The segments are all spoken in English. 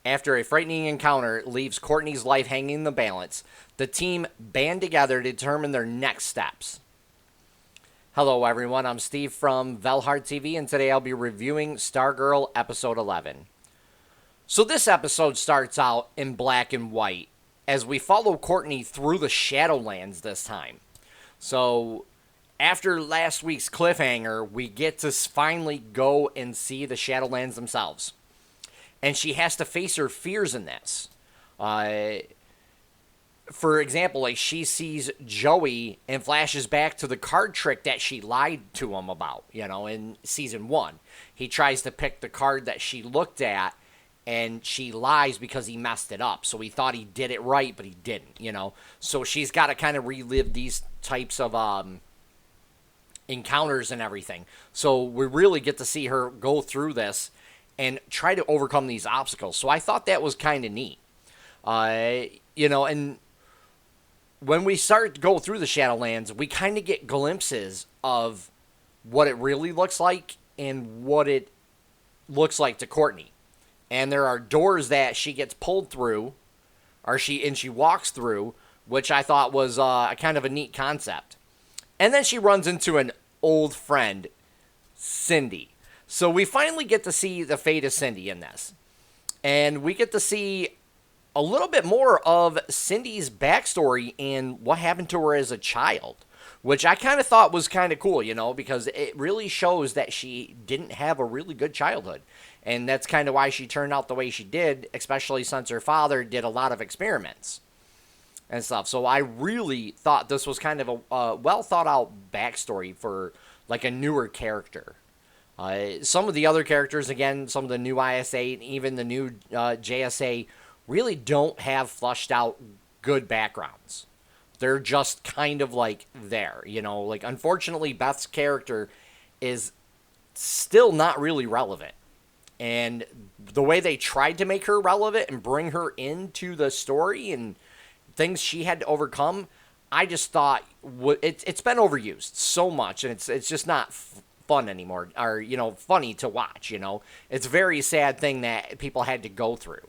After a frightening encounter leaves Courtney's life hanging in the balance, the team band together to determine their next steps. Hello, everyone. I'm Steve from Valhartv, and today I'll be reviewing Stargirl Episode 11. So this episode starts out in black and white as we follow Courtney through the Shadowlands this time. So after last week's cliffhanger, we get to finally go and see the Shadowlands themselves. And she has to face her fears in this. For example, like she sees Joey and flashes back to the card trick that she lied to him about, in season 1. He tries to pick the card that she looked at, and she lies because he messed it up. So he thought he did it right, but he didn't, So she's got to kind of relive these types of encounters and everything. So we really get to see her go through this and try to overcome these obstacles. So I thought that was kind of neat. And when we start to go through the Shadowlands, we kind of get glimpses of what it really looks like and what it looks like to Courtney. And there are doors that she gets pulled through, or she walks through, which I thought was a kind of a neat concept. And then she runs into an old friend, Cindy. So we finally get to see the fate of Cindy in this. And we get to see a little bit more of Cindy's backstory and what happened to her as a child, which I kind of thought was kind of cool, because it really shows that she didn't have a really good childhood. And that's kind of why she turned out the way she did, especially since her father did a lot of experiments and stuff. So I really thought this was kind of a well thought out backstory for like a newer character. Some of the other characters, again, some of the new ISA and even the new JSA really don't have flushed out good backgrounds. They're just kind of like there, like unfortunately Beth's character is still not really relevant. And the way they tried to make her relevant and bring her into the story and things she had to overcome, I just thought it's been overused so much, and it's just not fun anymore, or funny to watch. It's a very sad thing that people had to go through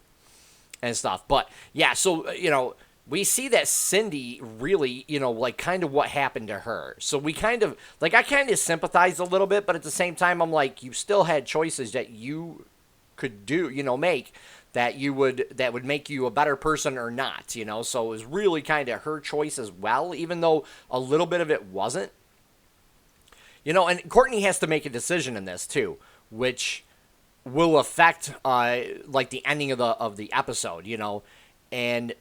and stuff. But yeah, so we see that Cindy really, like kind of what happened to her. So we kind of, like, I kind of sympathize a little bit, but at the same time, I'm like, you still had choices that you could do, make that would make you a better person or not, So it was really kind of her choice as well, even though a little bit of it wasn't. And Courtney has to make a decision in this too, which will affect like the ending of the episode, and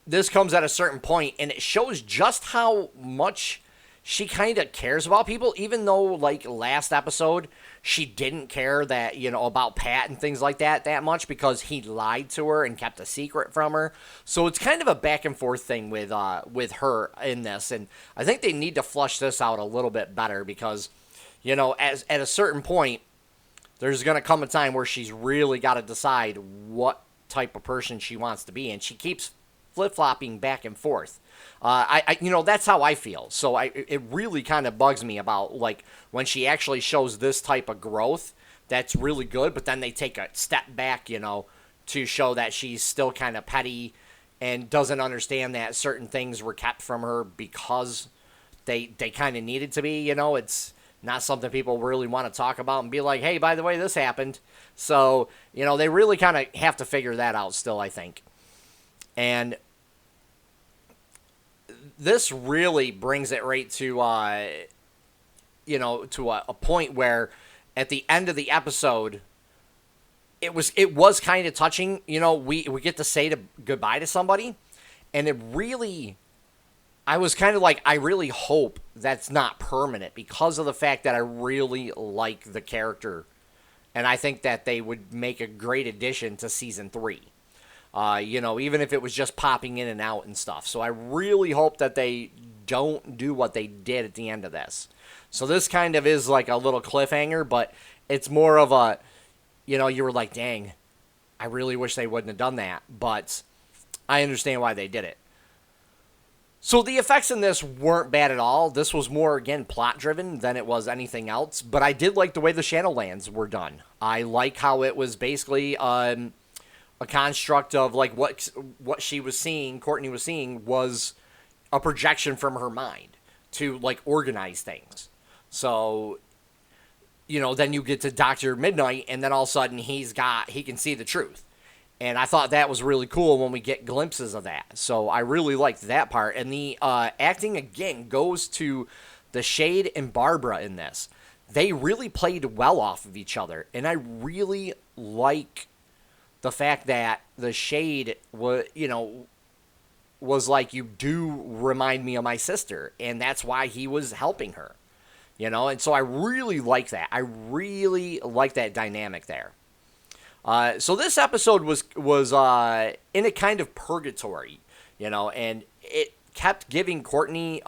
this comes at a certain point, and it shows just how much she kind of cares about people, even though, like, last episode, she didn't care that, about Pat and things like that much because he lied to her and kept a secret from her. So it's kind of a back and forth thing with her in this, and I think they need to flush this out a little bit better because, as at a certain point, there's going to come a time where she's really got to decide what type of person she wants to be, and she keeps flip-flopping back and forth. That's how I feel. So it really kind of bugs me about, like, when she actually shows this type of growth, that's really good, but then they take a step back, to show that she's still kind of petty and doesn't understand that certain things were kept from her because they kind of needed to be, it's not something people really want to talk about and be like, hey, by the way, this happened. So, they really kind of have to figure that out still, I think. And this really brings it right to, to a point where at the end of the episode, it was kind of touching. We get to say goodbye to somebody, and it really, I was kind of like, I really hope that's not permanent because of the fact that I really like the character, and I think that they would make a great addition to season 3. Even if it was just popping in and out and stuff. So I really hope that they don't do what they did at the end of this. So this kind of is like a little cliffhanger, but it's more of a, you were like, dang, I really wish they wouldn't have done that. But I understand why they did it. So the effects in this weren't bad at all. This was more, again, plot-driven than it was anything else. But I did like the way the Shadowlands were done. I like how it was basically a construct of like what she was seeing, Courtney was seeing, was a projection from her mind to like organize things. So, then you get to Dr. Midnight, and then all of a sudden he can see the truth. And I thought that was really cool when we get glimpses of that. So I really liked that part. And the acting, again, goes to the Shade and Barbara in this. They really played well off of each other. And I really like the fact that the Shade was like, you do remind me of my sister. And that's why he was helping her. And so I really like that. I really like that dynamic there. So this episode was in a kind of purgatory, and it kept giving Courtney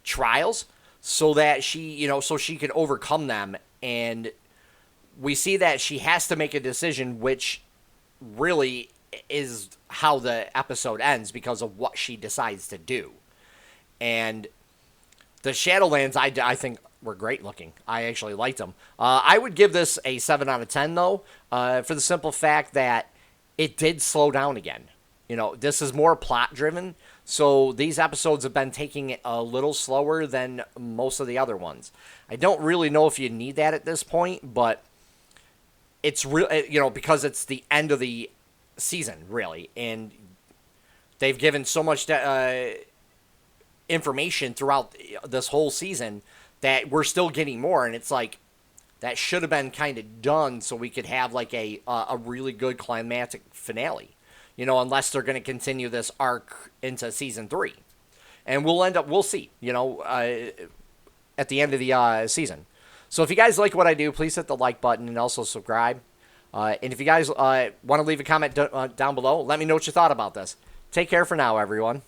trials so that she could overcome them. And we see that she has to make a decision, which really is how the episode ends because of what she decides to do. And the Shadowlands, I think, were great looking. I actually liked them. I would give this a 7 out of 10, though, for the simple fact that it did slow down again. This is more plot-driven, so these episodes have been taking it a little slower than most of the other ones. I don't really know if you need that at this point, but it's real, because it's the end of the season, really, and they've given so much information throughout this whole season that we're still getting more, and it's like that should have been kind of done so we could have like a really good climactic finale, unless they're going to continue this arc into season 3, and we'll see, at the end of the season. So if you guys like what I do, please hit the like button and also subscribe. And if you guys want to leave a comment down below, let me know what you thought about this. Take care for now, everyone.